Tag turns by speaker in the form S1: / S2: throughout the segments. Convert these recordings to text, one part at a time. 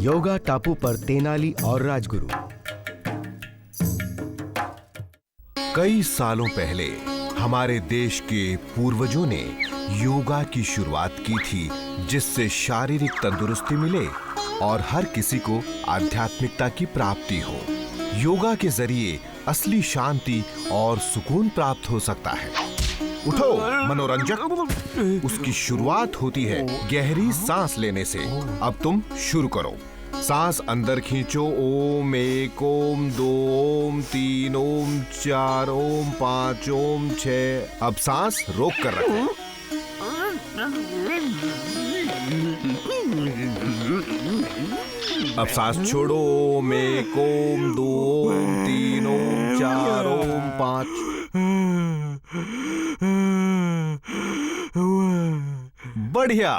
S1: योगा टापू पर तेनाली और राजगुरु।
S2: कई सालों पहले हमारे देश के पूर्वजों ने योगा की शुरुआत की थी, जिससे शारीरिक तंदुरुस्ती मिले और हर किसी को आध्यात्मिकता की प्राप्ति हो। योगा के जरिए असली शांति और सुकून प्राप्त हो सकता है। उठो मनोरंजक, उसकी शुरुआत होती है गहरी सांस लेने से। अब तुम शुरू करो। सांस अंदर खींचो। ओम 1, ओम 2, ओम 3, ओम 4, ओम 5, ओम 6। अब सांस रोक कर रखो। अब सांस छोड़ो। ओम 1, ओम 2, ओम 3, ओम 4, ओम 5। बढ़िया।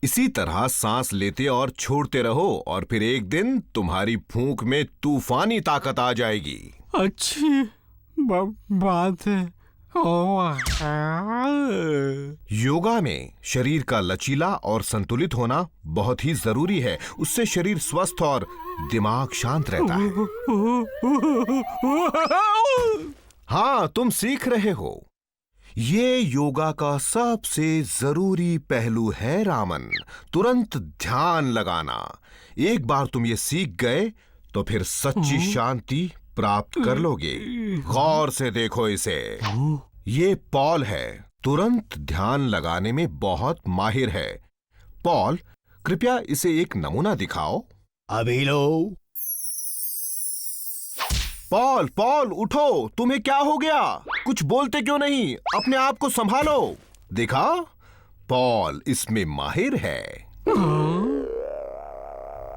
S2: इसी तरह सांस लेते और छोड़ते रहो और फिर एक दिन तुम्हारी फूंक में तूफानी ताकत आ जाएगी।
S3: अच्छी बात है।
S2: योगा में शरीर का लचीला और संतुलित होना बहुत ही जरूरी है। उससे शरीर स्वस्थ और दिमाग शांत रहता है। हाँ, तुम सीख रहे हो। ये योगा का सबसे जरूरी पहलू है रामन, तुरंत ध्यान लगाना। एक बार तुम ये सीख गए तो फिर सच्ची शांति प्राप्त कर लोगे। गौर से देखो इसे। ये पॉल है, तुरंत ध्यान लगाने में बहुत माहिर है। पॉल, कृपया इसे एक नमूना दिखाओ।
S1: अभी लो।
S2: पॉल उठो, तुम्हें क्या हो गया? कुछ बोलते क्यों नहीं? अपने आप को संभालो। देखा, पॉल इसमें माहिर है।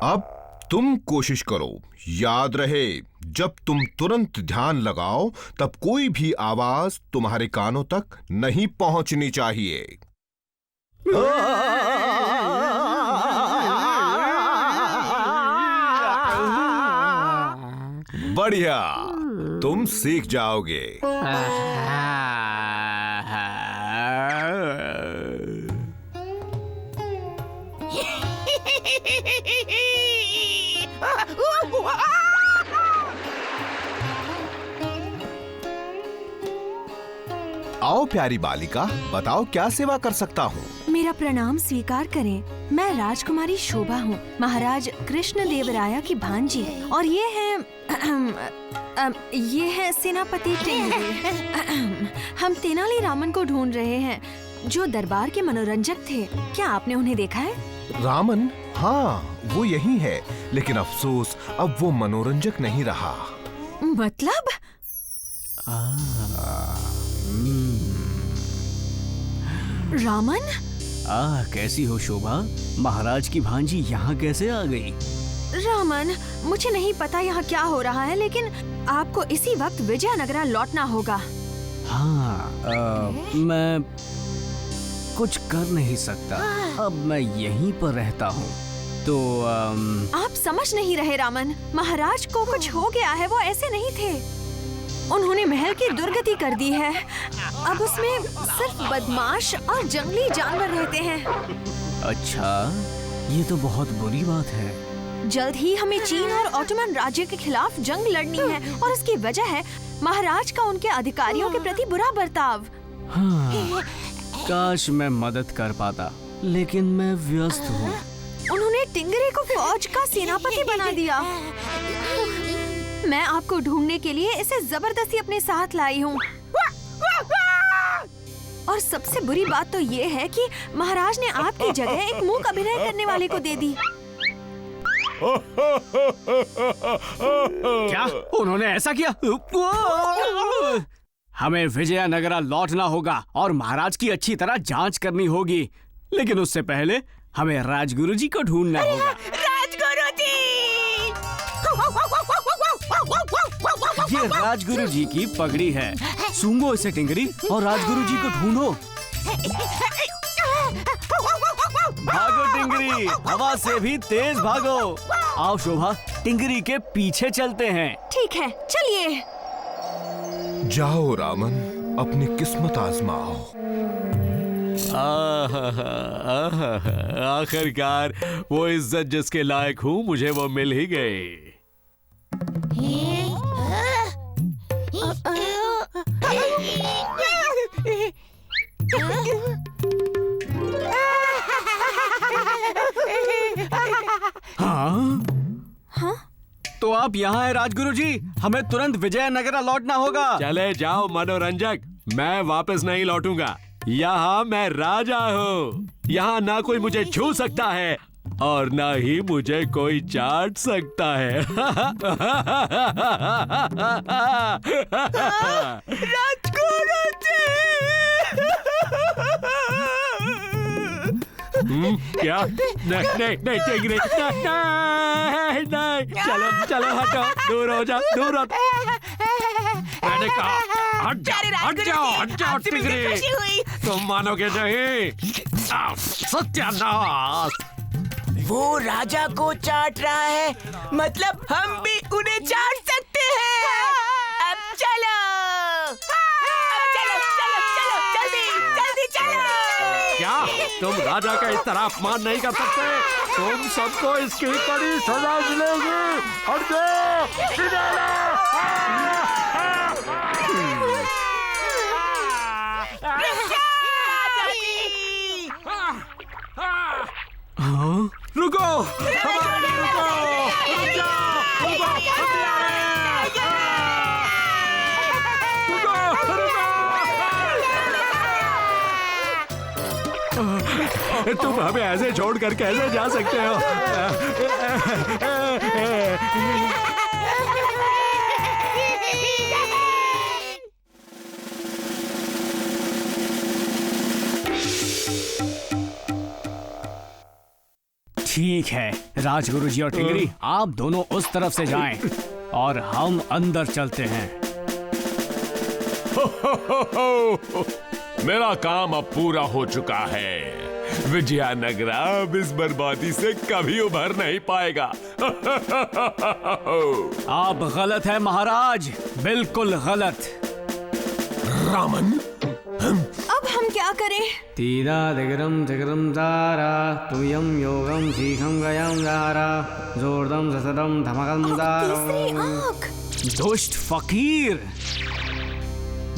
S2: अब तुम कोशिश करो। याद रहे, जब तुम तुरंत ध्यान लगाओ तब कोई भी आवाज तुम्हारे कानों तक नहीं पहुंचनी चाहिए। बढ़िया, तुम सीख जाओगे। आओ प्यारी बालिका, बताओ क्या सेवा कर सकता हूँ?
S4: मेरा प्रणाम स्वीकार करें। मैं राजकुमारी शोभा हूँ, महाराज कृष्ण देवराया की भांजी, और ये है सेनापति टिंगरी। हम तेनाली रामन को ढूंढ रहे हैं, जो दरबार के मनोरंजक थे। क्या आपने उन्हें देखा है?
S2: रामन? हाँ, वो यही है, लेकिन अफसोस अब वो मनोरंजक नहीं रहा।
S4: मतलब? रामन?
S3: कैसी हो शोभा? महाराज की भांजी यहाँ कैसे आ गई?
S4: रामन, मुझे नहीं पता यहाँ क्या हो रहा है, लेकिन आपको इसी वक्त विजयनगरा लौटना होगा।
S3: हाँ, मैं कुछ कर नहीं सकता। अब मैं यहीं पर रहता हूँ, तो
S4: आप समझ नहीं रहे रामन। महाराज को कुछ हो गया है। वो ऐसे नहीं थे। उन्होंने महल की दुर्गति कर दी है। अब उसमें सिर्फ बदमाश और जंगली जानवर रहते हैं।
S3: अच्छा, ये तो बहुत बुरी बात है।
S4: जल्द ही हमें चीन और ऑटोमन राज्य के खिलाफ जंग लड़नी है, और इसकी वजह है महाराज का उनके अधिकारियों के प्रति बुरा बर्ताव।
S3: हाँ, काश मैं मदद कर पाता, लेकिन मैं व्यस्त हूँ।
S4: उन्होंने टिंगरे को फौज का सेनापति बना दिया। मैं आपको ढूंढने के लिए इसे जबरदस्ती अपने साथ लाई हूँ। और सबसे बुरी बात तो ये है कि महाराज ने आपकी जगह एक मूक अभिनय करने वाले को दे दी।
S3: क्या उन्होंने ऐसा किया? हमें विजयनगरा लौटना होगा और महाराज की अच्छी तरह जांच करनी होगी, लेकिन उससे पहले हमें राजगुरु जी को ढूंढना होगा।
S4: राजगुरु जी!
S3: ये राजगुरु जी की पगड़ी है। सूंघो इसे टिंगरी और राजगुरु जी को ढूंढो। भागो टिंगरी, हवा से भी तेज भागो। आओ शोभा, टिंगरी के पीछे चलते हैं।
S4: ठीक है, चलिए।
S2: जाओ रामन, अपनी किस्मत आजमाओ।
S5: आखिरकार वो इज्जत जिसके लायक हूँ मुझे वो मिल ही गई।
S3: हाँ? तो आप यहाँ हैं राजगुरु जी, हमें तुरंत विजयनगरा लौटना होगा।
S5: चले जाओ मनोरंजक, मैं वापस नहीं लौटूंगा। यहाँ मैं राजा हूँ, यहाँ ना कोई मुझे छू सकता है और ना ही मुझे कोई चाट सकता है।
S6: राजगुरु जी!
S5: क्या? नहीं, टिंगरी, नहीं, चलो हटो, दूर हो जाओ, दूर हो। मैंने कहा हट जाओ टिंगरी, तुम मानोगे नहीं। सत्यानाश!
S6: वो राजा को चाट रहा है, मतलब हम भी उन्हें चाट सकते हैं। अब चलो, जल्दी चलो।
S5: क्या तुम राजा का इस तरह अपमान नहीं कर सकते? तुम सबको इसकी कड़ी सजा मिलेगी। हट जाओ। रुको, तुम हमें ऐसे छोड़कर कैसे जा सकते हो?
S3: ठीक है राजगुरु जी और टिंगरी, आप दोनों उस तरफ से जाएं और हम अंदर चलते हैं।
S7: मेरा काम अब पूरा हो चुका है। विजयनगरा अब इस बर्बादी से कभी उभर नहीं पाएगा।
S3: आप गलत है महाराज, बिल्कुल गलत।
S7: रामन,
S4: अब हम क्या करें?
S3: तीरा दिगरम दिगरम दारा तुयम योगम सीखम गयम दारा जोरदम ससदम धमकम
S4: तीसरी
S3: दारा।
S4: आँख।
S3: दुष्ट फकीर,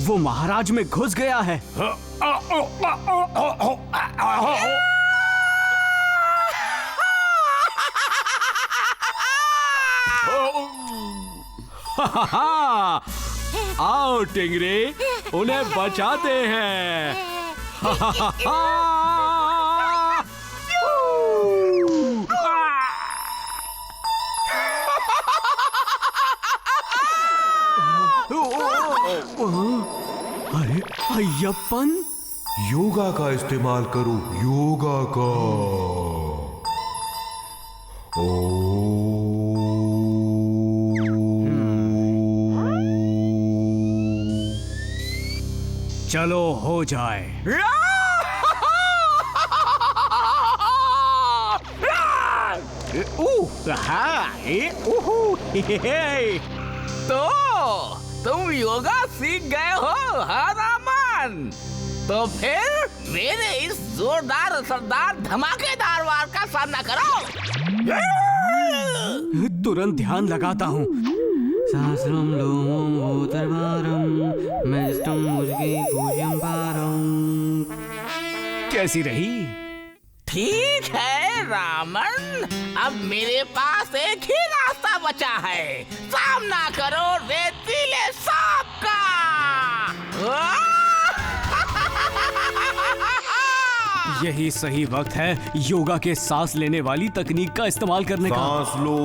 S3: वो महाराज में घुस गया है।
S5: आओ टिंगरी, उन्हें बचाते हैं।
S3: अरे अय्यप्पन,
S2: योगा का इस्तेमाल करो, योगा का।
S3: चलो हो जाए।
S6: तो तुम योगा सीख गए हो, हाँ रामन? तो फिर मेरे इस जोरदार असरदार धमाकेदार वार का सामना करो।
S3: तुरंत ध्यान लगाता हूँ। सहस्रम लोमम भूतर्वारम मेष्टम मुझकी पूज्यम पारम। कैसी रही?
S6: ठीक है रामन, अब मेरे पास एक ही रास्ता बचा है। सामना करो रेतीले सांप का।
S3: यही सही वक्त है योगा के सांस लेने वाली तकनीक का इस्तेमाल करने का।
S2: सांस लो,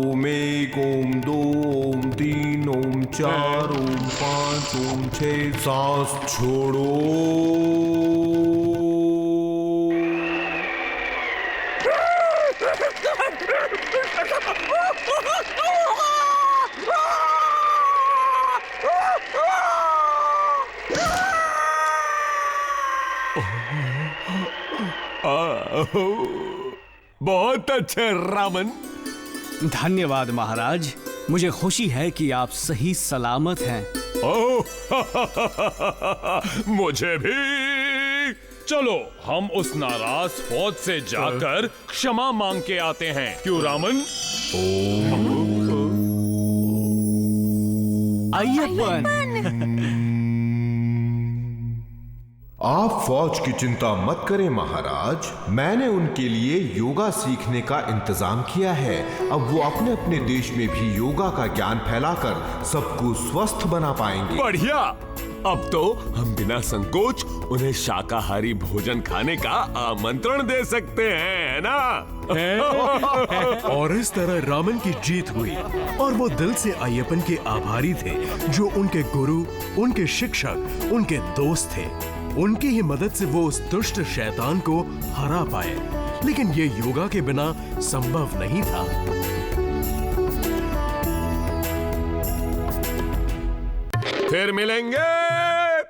S2: ओम 1 ओम 2 ओम 3 ओम 4 ओम 5 ओम 6, सांस छोड़ो।
S7: बहुत अच्छे रामन।
S3: धन्यवाद महाराज, मुझे खुशी है कि आप सही सलामत हैं।
S7: ओह, मुझे भी। चलो हम उस नाराज फौज से जाकर क्षमा मांग के आते हैं। क्यों रामन?
S3: अय्यप्पन।
S2: आप फौज की चिंता मत करें महाराज, मैंने उनके लिए योगा सीखने का इंतजाम किया है। अब वो अपने अपने देश में भी योगा का ज्ञान फैलाकर सबको स्वस्थ बना पाएंगे।
S7: बढ़िया। अब तो हम बिना संकोच उन्हें शाकाहारी भोजन खाने का आमंत्रण दे सकते हैं, है ना?
S8: और इस तरह रामन की जीत हुई और वो दिल से अय्यप्पन के आभारी थे, जो उनके गुरु, उनके शिक्षक, उनके दोस्त थे। उनकी ही मदद से वो उस दुष्ट शैतान को हरा पाए। लेकिन ये योगा के बिना संभव नहीं था।
S7: फिर मिलेंगे।